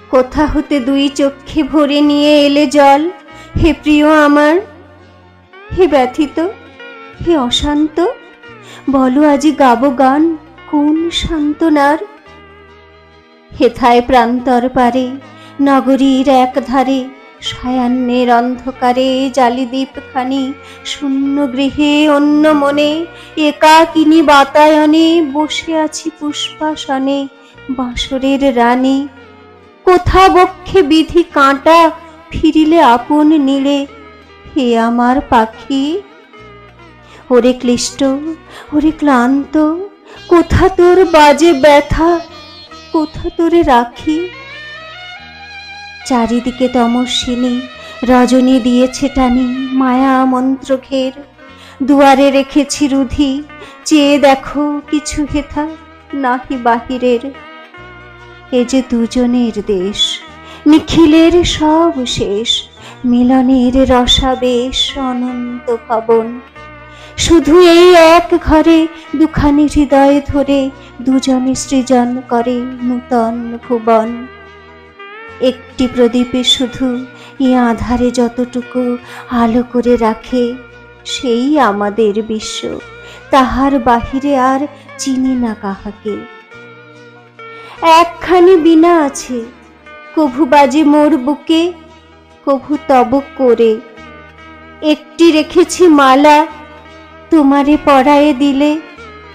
কোথা হতে দুই চক্ষে ভরে নিয়ে এলে জল, হে প্রিয় আমার, হে ব্যথিত, হে অশান্ত, বলো আজি গাবো গান কোন সান্ত্বনার। হেথায় প্রান্তর পারে নগরীর এক ধারে, সায়াহ্নের অন্ধকারে জালিদীপ খানি, শূন্য গৃহে অন্য মনে একাকিনী বাতায়নে বসে আছি পুষ্পাসনে বাসরের রানী। কোথা বক্ষে বিধি কাঁটা ফিরিলে আপন নীড়ে, হে আমার পাখি। ওরে ক্লিষ্ট, ওরে ক্লান্ত, কোথা তোর বাজে ব্যথা, কোথা তোরে রাখি। চারিদিকে তমস্বিনী রজনী দিয়েছে টানি, মায়া মন্ত্র ঘের, দুয়ারে রেখেছি রুধি, চেয়ে দেখো কিছু হেথা নাহি বাহিরের। এ যে দুজনের দেশ, নিখিলের সব শেষ, মিলনের রসাবেশ অনন্ত ভবন। শুধু এই এক ঘরে দুখানি হৃদয় ধরে দুজনে সৃজন করে নূতন ভুবন। একটি প্রদীপে শুধু এ আধারে যতটুকু আলো করে রাখে, সেই আমাদের বিশ্ব, তাহার বাহিরে আর চিনি না কাহাকে। একখানি বীণা আছে, কভু বাজে মোর বুকে, কভু তব করে। একটি রেখেছি মালা, তোমারে পরায়ে দিলে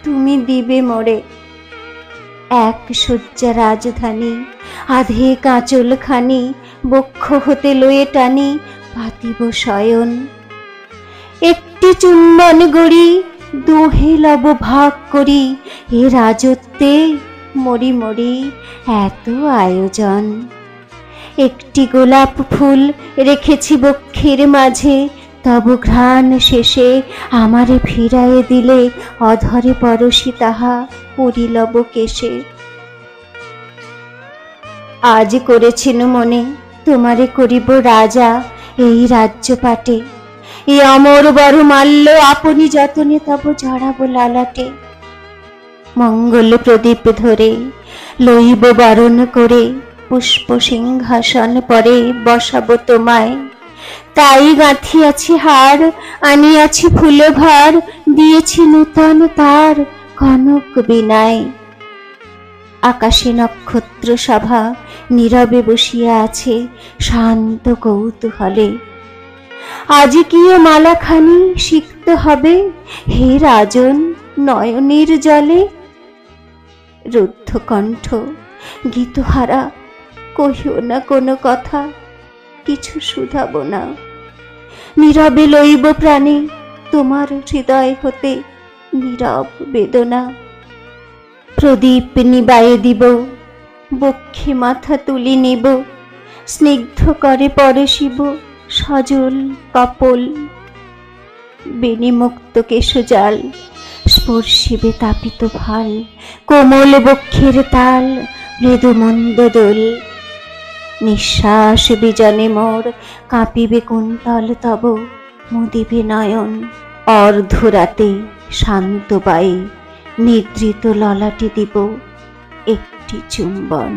তুমি দিবে মোরে। এক শয্যা রাজধানী, আধে কাঁচল খানি, বক্ষ হতে লয়ে টানি পাতিব শয়ন। একটি চুম্বন গড়ি, দোহে লব ভাগ করি, এ রাজত্বে মরি মরি এত আয়োজন। একটি গোলাপ ফুল রেখেছি বক্ষের মাঝে, তব ঘ্রাণ শেষে আমারে ফিরায়ে দিলে অধরে পরশি তাহা পরিলব কেশে। আজ করেছিনু মনে তোমারে করিব রাজা এই রাজ্যপাটে, এ অমর বড় মাল্য আপনি যতনে তব জড়াব লালাটে। মঙ্গল প্রদীপ ধরে লইব বরণ করে, পুষ্প সিংহাসন পরে বসাবো তোমায়। তাই গাঁথিয়াছি হার, আনিয়াছি ফুলে ভার, দিয়েছি নূতন তার কনক বীণায়। আকাশে নক্ষত্র সভা নীরবে বসিয়া আছে শান্ত কৌতূহলে। আজি কি ও মালাখানি সিক্ত হবে, হে রাজন নয়নের জলে। রুদ্ধ কণ্ঠ গীতহারা, কহিও না কোনো কথা, কিছু শুধাবো না। নীরবে লইব প্রাণে তোমার হৃদয় হতে নীরব বেদনা। প্রদীপ নিবায়ে দিব, বক্ষে মাথা তুলি নিব, স্নিগ্ধ করে পরশিব সজল কপল। বেণীমুক্ত কেশজাল স্পর্শিবে তাপিত ভাল, কোমল বক্ষের তাল মৃদু মন্দ দোল। নিঃশ্বাস বিজনে মোর কাঁপিবে কুন্তল তব, মুদিবে নয়ন। অর্ধরাতে শান্ত পায়ে নিদ্রিত ললাটে দিব একটি চুম্বন।